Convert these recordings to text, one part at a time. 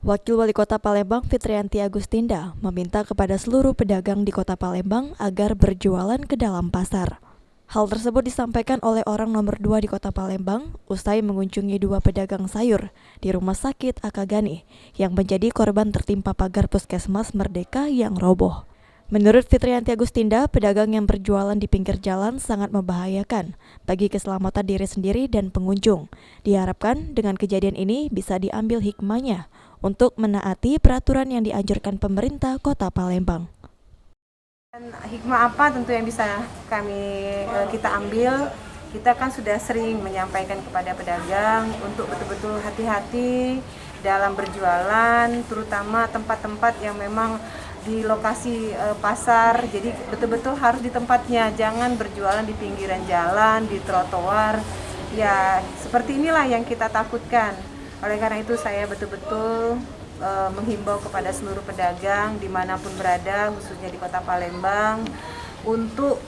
Wakil Wali Kota Palembang Fitriyanti Agustinda meminta kepada seluruh pedagang di Kota Palembang agar berjualan ke dalam pasar. Hal tersebut disampaikan oleh orang nomor 2 di Kota Palembang usai mengunjungi 2 pedagang sayur di Rumah Sakit Akagani yang menjadi korban tertimpa pagar Puskesmas Merdeka yang roboh. Menurut Fitriyanti Agustinda, pedagang yang berjualan di pinggir jalan sangat membahayakan bagi keselamatan diri sendiri dan pengunjung. Diharapkan dengan kejadian ini bisa diambil hikmahnya untuk menaati peraturan yang dianjurkan pemerintah Kota Palembang. Dan hikmah apa tentu yang bisa kita ambil, kita kan sudah sering menyampaikan kepada pedagang untuk betul-betul hati-hati dalam berjualan, terutama tempat-tempat yang memang di lokasi pasar, jadi betul-betul harus di tempatnya, jangan berjualan di pinggiran jalan, di trotoar. Ya, seperti inilah yang kita takutkan. Oleh karena itu saya betul-betul menghimbau kepada seluruh pedagang dimanapun berada, khususnya di Kota Palembang, untuk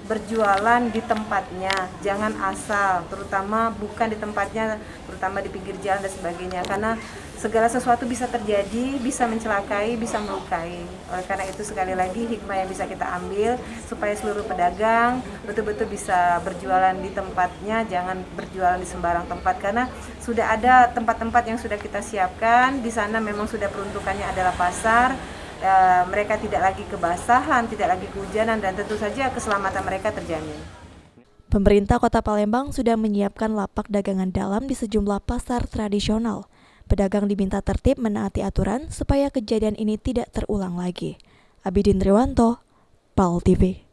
berjualan di tempatnya, jangan asal, terutama bukan di tempatnya, terutama di pinggir jalan dan sebagainya, karena segala sesuatu bisa terjadi, bisa mencelakai, bisa melukai. Oleh karena itu sekali lagi hikmah yang bisa kita ambil supaya seluruh pedagang betul-betul bisa berjualan di tempatnya, jangan berjualan di sembarang tempat, karena sudah ada tempat-tempat yang sudah kita siapkan, di sana memang sudah peruntukannya adalah pasar. Mereka tidak lagi kebasahan, tidak lagi kehujanan, dan tentu saja keselamatan mereka terjamin. Pemerintah Kota Palembang sudah menyiapkan lapak dagangan dalam di sejumlah pasar tradisional. Pedagang diminta tertib menaati aturan supaya kejadian ini tidak terulang lagi. Abidin Triwanto, PAL TV.